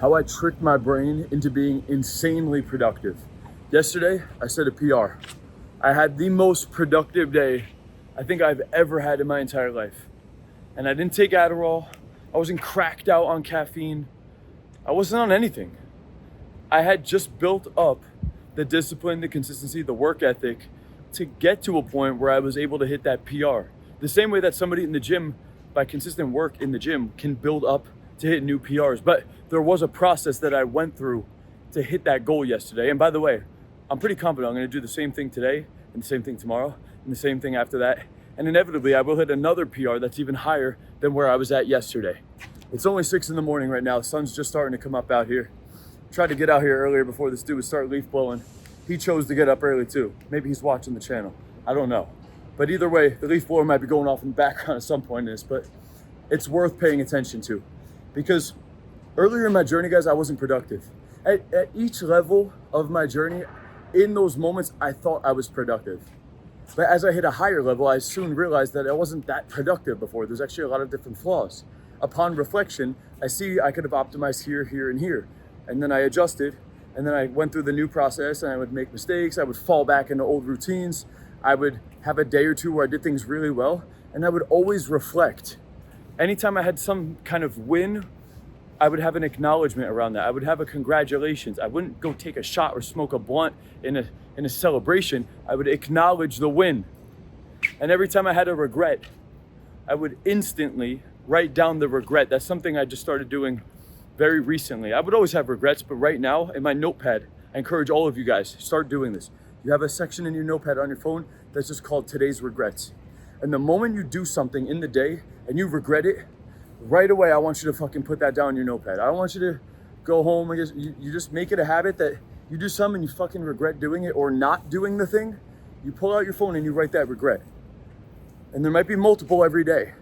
how I tricked my brain into being insanely productive. Yesterday, I set a PR. I had the most productive day I think I've ever had in my entire life. And I didn't take Adderall. I wasn't cracked out on caffeine. I wasn't on anything. I had just built up the discipline, the consistency, the work ethic to get to a point where I was able to hit that PR. The same way that somebody in the gym, by consistent work in the gym, can build up to hit new PRs. But there was a process that I went through to hit that goal yesterday. And by the way, I'm pretty confident I'm going to do the same thing today and the same thing tomorrow and the same thing after that. And inevitably, I will hit another PR that's even higher than where I was at yesterday. It's only 6 in the morning right now. The sun's just starting to come up out here. Tried to get out here earlier before this dude would start leaf blowing. He chose to get up early too. Maybe he's watching the channel. I don't know. But either way, the leaf blower might be going off in the background at some point in this, but it's worth paying attention to. Because earlier in my journey, guys, I wasn't productive. At each level of my journey, in those moments, I thought I was productive. But as I hit a higher level, I soon realized that I wasn't that productive before. There's actually a lot of different flaws. Upon reflection, I see I could have optimized here, here, and here. And then I adjusted, and then I went through the new process, and I would make mistakes. I would fall back into old routines. I would have a day or two where I did things really well, and I would always reflect. Anytime I had some kind of win, I would have an acknowledgement around that. I would have a congratulations. I wouldn't go take a shot or smoke a blunt in a celebration. I would acknowledge the win. And every time I had a regret, I would instantly write down the regret. That's something I just started doing very recently. I would always have regrets, but right now in my notepad, I encourage all of you guys, start doing this. You have a section in your notepad on your phone that's just called today's regrets. And the moment you do something in the day and you regret it, right away, I want you to fucking put that down in your notepad. I don't want you to go home and you just make it a habit that you do something and you fucking regret doing it or not doing the thing. You pull out your phone and you write that regret. And there might be multiple every day.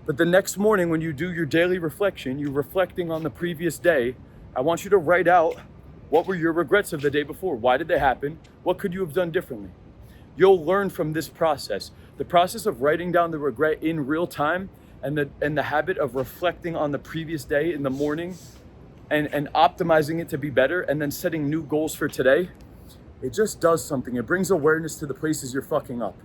But the next morning when you do your daily reflection, you're reflecting on the previous day, I want you to write out what were your regrets of the day before? Why did they happen? What could you have done differently? You'll learn from this process. The process of writing down the regret in real time and the habit of reflecting on the previous day in the morning and optimizing it to be better and then setting new goals for today, it just does something. It brings awareness to the places you're fucking up.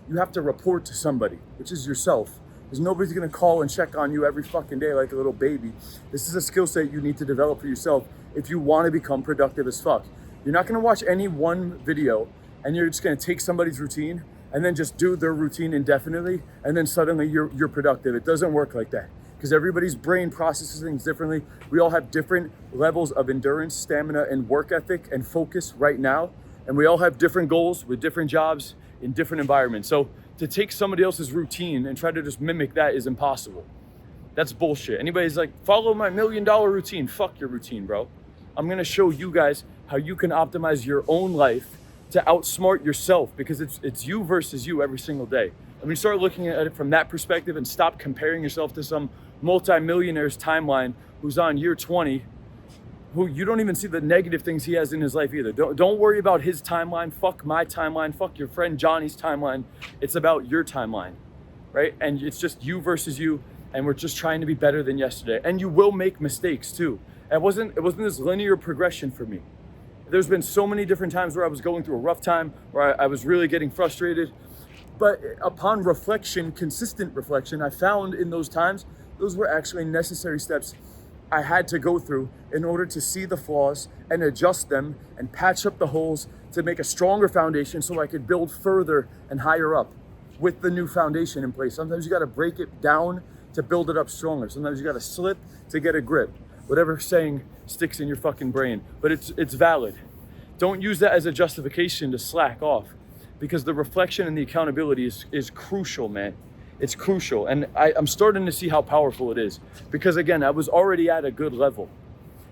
You have to report to somebody, which is yourself. Because nobody's gonna call and check on you every fucking day like a little baby. This is a skill set you need to develop for yourself if you wanna become productive as fuck. You're not gonna watch any one video and you're just gonna take somebody's routine and then just do their routine indefinitely and then suddenly you're productive. It doesn't work like that because everybody's brain processes things differently. We all have different levels of endurance, stamina, and work ethic and focus right now. And we all have different goals with different jobs in different environments. So to take somebody else's routine and try to just mimic that is impossible. That's bullshit. Anybody's like, follow my $1 million routine. Fuck your routine, bro. I'm gonna show you guys how you can optimize your own life to outsmart yourself because it's you versus you every single day. And when you start looking at it from that perspective and stop comparing yourself to some multi-millionaire's timeline who's on year 20, who you don't even see the negative things he has in his life either. Don't worry about his timeline. Fuck my timeline. Fuck your friend Johnny's timeline. It's about your timeline, right? And it's just you versus you. And we're just trying to be better than yesterday. And you will make mistakes too. It wasn't this linear progression for me. There's been so many different times where I was going through a rough time, where I was really getting frustrated. But upon reflection, consistent reflection, I found in those times, those were actually necessary steps I had to go through in order to see the flaws and adjust them and patch up the holes to make a stronger foundation so I could build further and higher up with the new foundation in place. Sometimes you gotta break it down to build it up stronger. Sometimes you gotta slip to get a grip. Whatever saying sticks in your fucking brain, but it's valid. Don't use that as a justification to slack off because the reflection and the accountability is crucial, man. It's crucial. And I'm starting to see how powerful it is because again, I was already at a good level.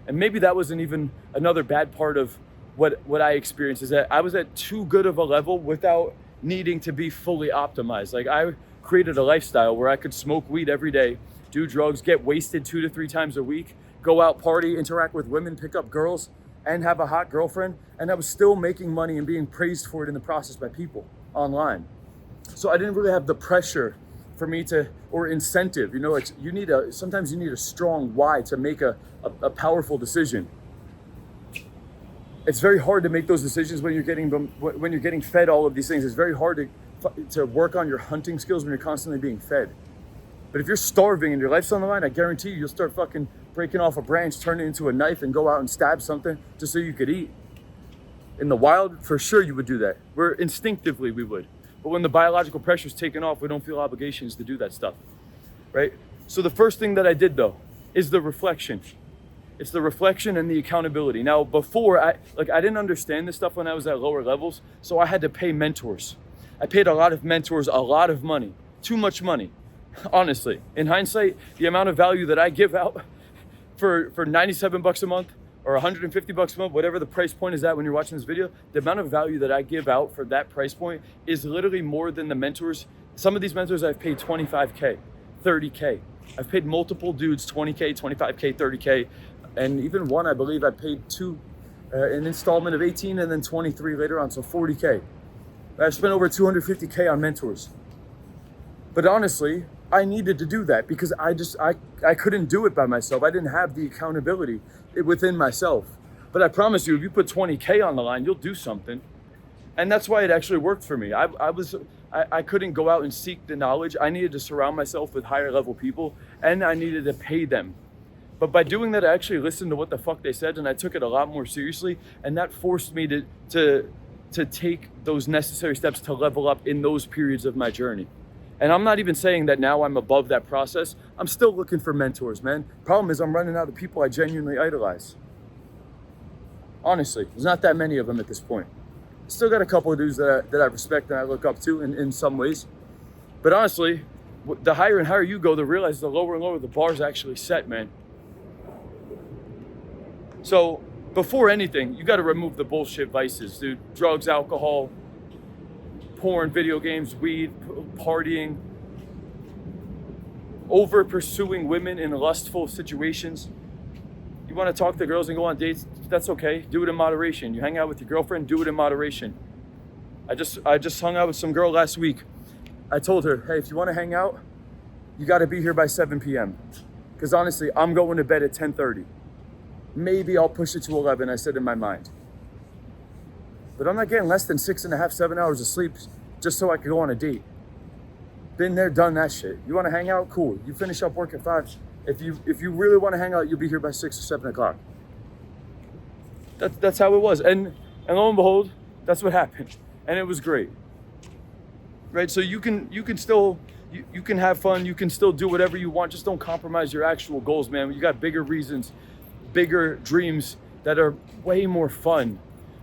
And maybe that wasn't even another bad part of what I experienced is that I was at too good of a level without needing to be fully optimized. Like I created a lifestyle where I could smoke weed every day, do drugs, get wasted 2 to 3 times a week, go out, party, interact with women, pick up girls, and have a hot girlfriend. And I was still making money and being praised for it in the process by people online. So I didn't really have the pressure for me to, or incentive, you know, like sometimes you need a strong why to make a powerful decision. It's very hard to make those decisions when you're getting fed all of these things. It's very hard to work on your hunting skills when you're constantly being fed. But if you're starving and your life's on the line, I guarantee you'll start fucking breaking off a branch, turn it into a knife, and go out and stab something just so you could eat. In the wild, for sure you would do that. Instinctively we would. But when the biological pressure's taken off, we don't feel obligations to do that stuff, right? So the first thing that I did though is the reflection. It's the reflection and the accountability. Now before, I didn't understand this stuff when I was at lower levels, so I had to pay mentors. I paid a lot of mentors a lot of money, too much money. Honestly, in hindsight, the amount of value that I give out for $97 a month or $150 a month, whatever the price point is at when you're watching this video, the amount of value that I give out for that price point is literally more than the mentors. Some of these mentors I've paid $25K, $30K. I've paid multiple dudes $20K, $25K, $30K, and even one I believe I paid an installment of 18 and then 23 later on, so $40K. I've spent over $250K on mentors. But honestly, I needed to do that because I couldn't do it by myself. I didn't have the accountability within myself. But I promise you, if you put 20K on the line, you'll do something. And that's why it actually worked for me. I couldn't go out and seek the knowledge. I needed to surround myself with higher level people, and I needed to pay them. But by doing that, I actually listened to what the fuck they said, and I took it a lot more seriously. And that forced me to take those necessary steps to level up in those periods of my journey. And I'm not even saying that now I'm above that process. I'm still looking for mentors, man. Problem is I'm running out of people I genuinely idolize. Honestly, there's not that many of them at this point. Still got a couple of dudes that I respect and I look up to in some ways. But honestly, the higher and higher you go, the realize the lower and lower the bar's actually set, man. So before anything, you got to remove the bullshit vices, dude. Drugs, alcohol, porn, video games, weed, partying, over pursuing women in lustful situations. You want to talk to girls and go on dates, that's okay. Do it in moderation. You hang out with your girlfriend, do it in moderation. I just hung out with some girl last week. I told her, hey, if you want to hang out, you got to be here by 7 p.m. Because honestly, I'm going to bed at 10:30. Maybe I'll push it to 11, I said in my mind. But I'm not getting less than 6.5, 7 hours of sleep just so I could go on a date. Been there, done that shit. You want to hang out? Cool. You finish up work at 5. If you really want to hang out, you'll be here by 6 or 7 o'clock. That's how it was. And lo and behold, that's what happened. And it was great. Right? So you can still you can have fun, you can still do whatever you want, just don't compromise your actual goals, man. You got bigger reasons, bigger dreams that are way more fun.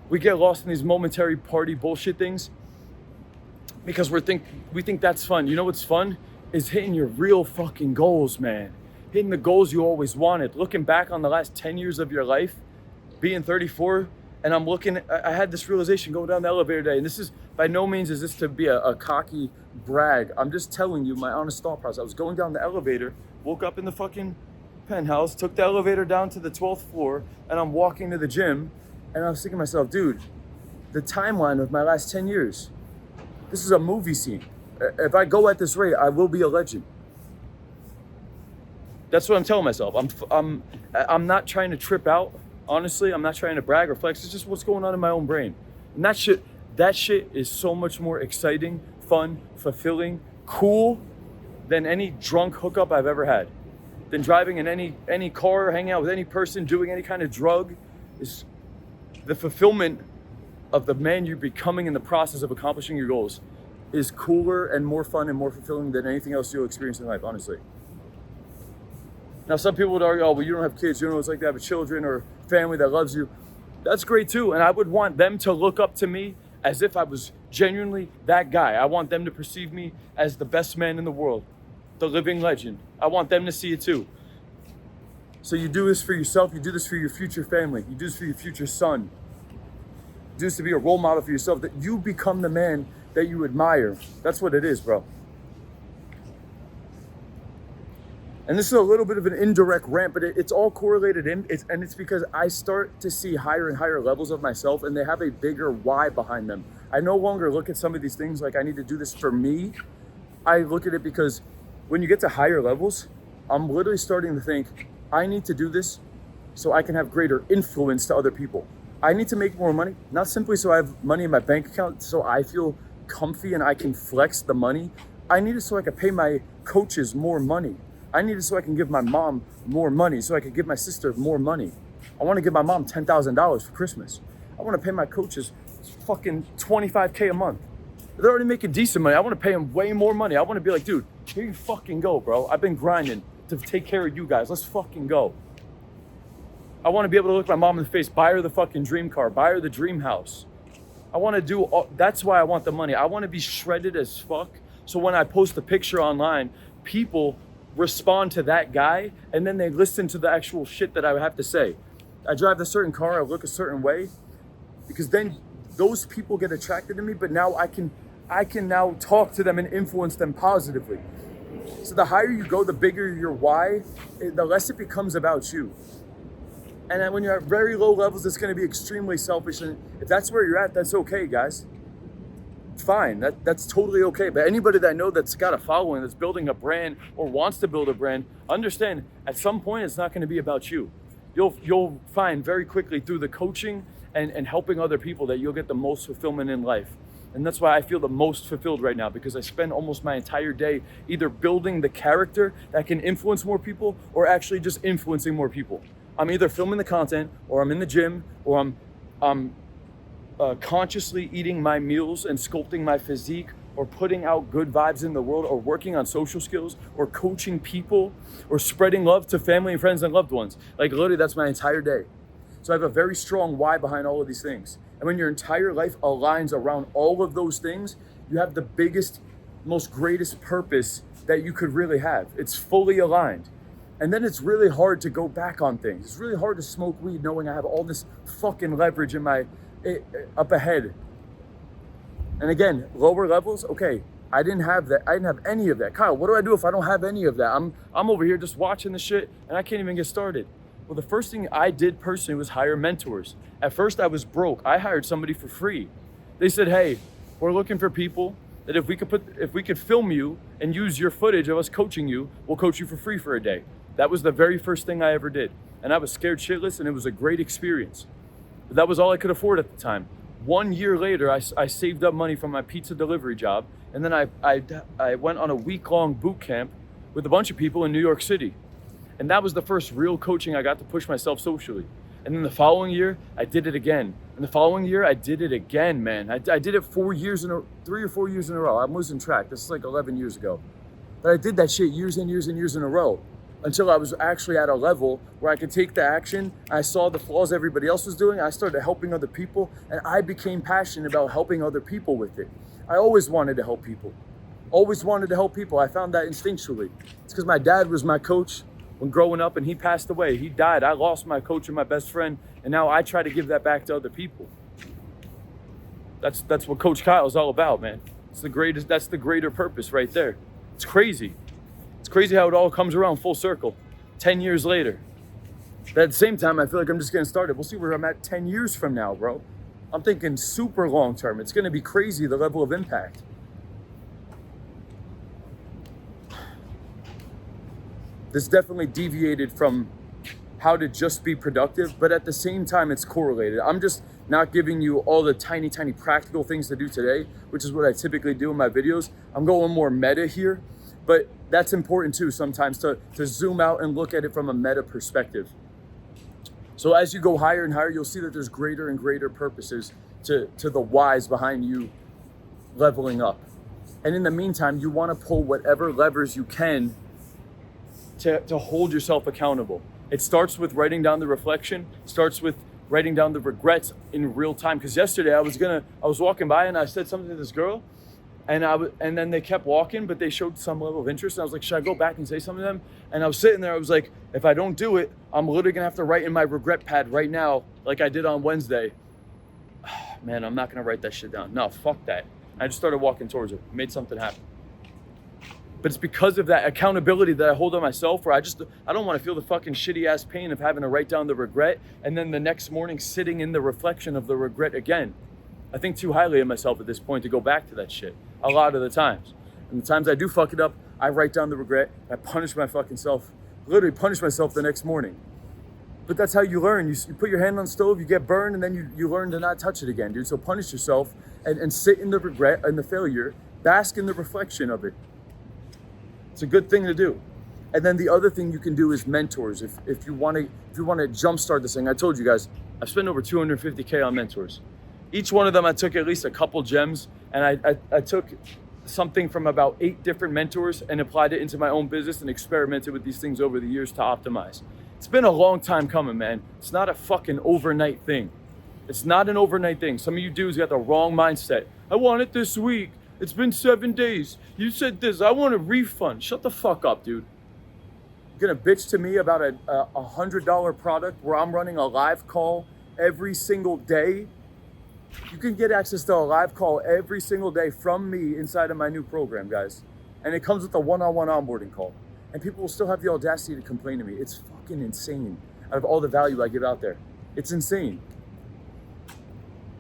We get lost in these momentary party bullshit things because we think that's fun. You know what's fun? Is hitting your real fucking goals, man. Hitting the goals you always wanted. Looking back on the last 10 years of your life, being 34, and I had this realization going down the elevator today, and this is, by no means is this to be a cocky brag. I'm just telling you my honest thought process. I was going down the elevator, woke up in the fucking penthouse, took the elevator down to the 12th floor, and I'm walking to the gym, and I was thinking to myself, dude, the timeline of my last 10 years, this is a movie scene. If I go at this rate, I will be a legend. That's what I'm telling myself. I'm not trying to trip out. Honestly, I'm not trying to brag or flex. It's just what's going on in my own brain. And that shit is so much more exciting, fun, fulfilling, cool than any drunk hookup I've ever had. Than driving in any car, hanging out with any person, doing any kind of drug. Is the fulfillment of the man you're becoming in the process of accomplishing your goals is cooler and more fun and more fulfilling than anything else you'll experience in life, honestly. Now, some people would argue, oh, well, you don't have kids, you don't know what it's like to have children or family that loves you. That's great too, and I would want them to look up to me as if I was genuinely that guy. I want them to perceive me as the best man in the world, the living legend. I want them to see it too. So you do this for yourself, you do this for your future family, you do this for your future son. You do this to be a role model for yourself, that you become the man that you admire. That's what it is, bro. And this is a little bit of an indirect rant, but it's all correlated and it's because I start to see higher and higher levels of myself, and they have a bigger why behind them. I no longer look at some of these things like I need to do this for me. I look at it because when you get to higher levels, I'm literally starting to think, I need to do this so I can have greater influence to other people. I need to make more money, not simply so I have money in my bank account so I feel comfy and I can flex the money. I need it so I can pay my coaches more money. I need it so I can give my mom more money, so I can give my sister more money. I want to give my mom $10,000 for Christmas. I want to pay my coaches fucking $25K a month. They're already making decent money. I want to pay them way more money. I want to be like, dude, here you fucking go, bro. I've been grinding to take care of you guys. Let's fucking go. I want to be able to look my mom in the face, buy her the fucking dream car, buy her the dream house. I want to do all, that's why I want the money. I want to be shredded as fuck. So when I post a picture online, people respond to that guy and then they listen to the actual shit that I have to say. I drive a certain car, I look a certain way, because then those people get attracted to me, but now I can now talk to them and influence them positively. So the higher you go, the bigger your why, the less it becomes about you. And then when you're at very low levels, it's going to be extremely selfish. And if that's where you're at, that's okay, guys. It's fine. That's totally okay. But anybody that I know that's got a following, that's building a brand or wants to build a brand, understand at some point it's not going to be about you. You'll find very quickly through the coaching and helping other people that you'll get the most fulfillment in life. And that's why I feel the most fulfilled right now, because I spend almost my entire day either building the character that can influence more people or actually just influencing more people. I'm either filming the content, or I'm in the gym, or I'm consciously eating my meals and sculpting my physique, or putting out good vibes in the world, or working on social skills, or coaching people, or spreading love to family and friends and loved ones. Like literally, that's my entire day. So I have a very strong why behind all of these things. And when your entire life aligns around all of those things, you have the biggest, most greatest purpose that you could really have. It's fully aligned. And then it's really hard to go back on things. It's really hard to smoke weed knowing I have all this fucking leverage in my, up ahead. And again, lower levels, okay, I didn't have that. I didn't have any of that. Kyle, what do I do if I don't have any of that? I'm over here just watching the shit and I can't even get started. Well, the first thing I did personally was hire mentors. At first I was broke. I hired somebody for free. They said, hey, we're looking for people that if we could film you and use your footage of us coaching you, we'll coach you for free for a day. That was the very first thing I ever did. And I was scared shitless and it was a great experience. But that was all I could afford at the time. 1 year later, I saved up money from my pizza delivery job. And then I went on a week-long boot camp with a bunch of people in New York City. And that was the first real coaching I got to push myself socially. And then the following year, I did it again. And the following year, I did it again, man. I did it 3 or 4 years in a row. I'm losing track. This is like 11 years ago. But I did that shit years and years and years in a row, until I was actually at a level where I could take the action. I saw the flaws everybody else was doing. I started helping other people, and I became passionate about helping other people with it. I always wanted to help people. Always wanted to help people. I found that instinctually. It's because my dad was my coach when growing up, and he passed away. He died. I lost my coach and my best friend, and now I try to give that back to other people. That's what Coach Kyle is all about, man. It's the greatest. That's the greater purpose right there. It's crazy. It's crazy how it all comes around full circle 10 years later. But at the same time, I feel like I'm just getting started. We'll see where I'm at 10 years from now, bro. I'm thinking super long term. It's going to be crazy, the level of impact. This definitely deviated from how to just be productive, but at the same time, it's correlated. I'm just not giving you all the tiny, tiny practical things to do today, which is what I typically do in my videos. I'm going more meta here. But that's important too sometimes to zoom out and look at it from a meta perspective. So as you go higher and higher, you'll see that there's greater and greater purposes to the whys behind you leveling up. And in the meantime, you want to pull whatever levers you can to hold yourself accountable. It starts with writing down the reflection, starts with writing down the regrets in real time. Because yesterday I was walking by and I said something to this girl, and then they kept walking, but they showed some level of interest. And I was like, should I go back and say something to them? And I was sitting there, I was like, if I don't do it, I'm literally gonna have to write in my regret pad right now, like I did on Wednesday. Man, I'm not gonna write that shit down. No, fuck that. I just started walking towards it, made something happen. But it's because of that accountability that I hold on myself, where I don't wanna feel the fucking shitty ass pain of having to write down the regret and then the next morning sitting in the reflection of the regret again. I think too highly of myself at this point to go back to that shit a lot of the times. And the times I do fuck it up, I write down the regret. I punish my fucking self, literally punish myself the next morning. But that's how you learn. You put your hand on the stove, you get burned, and then you learn to not touch it again, dude. So punish yourself and sit in the regret and the failure, bask in the reflection of it. It's a good thing to do. And then the other thing you can do is mentors. If you want to jumpstart this thing, I told you guys, I've spent over 250K on mentors. Each one of them, I took at least a couple gems, and I took something from about 8 different mentors and applied it into my own business and experimented with these things over the years to optimize. It's been a long time coming, man. It's not a fucking overnight thing. It's not an overnight thing. Some of you dudes got the wrong mindset. I want it this week. It's been 7 days. You said this. I want a refund. Shut the fuck up, dude. You're gonna bitch to me about a $100 product where I'm running a live call every single day? You can get access to a live call every single day from me inside of my new program, guys. And it comes with a one-on-one onboarding call. And people will still have the audacity to complain to me. It's fucking insane out of all the value I give out there. It's insane.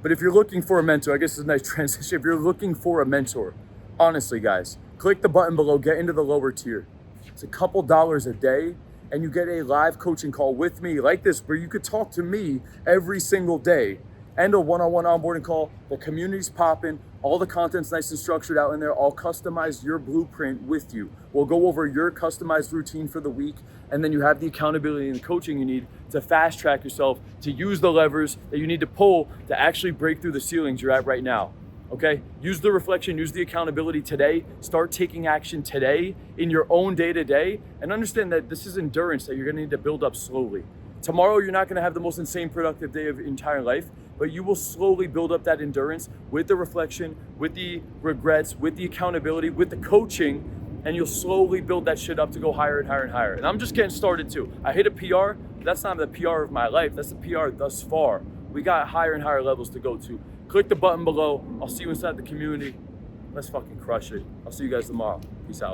But if you're looking for a mentor, I guess it's a nice transition. If you're looking for a mentor, honestly, guys, click the button below, get into the lower tier. It's a couple dollars a day, and you get a live coaching call with me like this, where you could talk to me every single day, and a one-on-one onboarding call. The community's popping, all the content's nice and structured out in there. I'll customize your blueprint with you. We'll go over your customized routine for the week, and then you have the accountability and the coaching you need to fast track yourself, to use the levers that you need to pull to actually break through the ceilings you're at right now. Okay, use the reflection, use the accountability today, start taking action today in your own day-to-day, and understand that this is endurance that you're gonna need to build up slowly. Tomorrow, you're not gonna have the most insane productive day of your entire life, but you will slowly build up that endurance with the reflection, with the regrets, with the accountability, with the coaching, and you'll slowly build that shit up to go higher and higher and higher. And I'm just getting started too. I hit a PR, but that's not the PR of my life, that's the PR thus far. We got higher and higher levels to go to. Click the button below. I'll see you inside the community. Let's fucking crush it. I'll see you guys tomorrow. Peace out.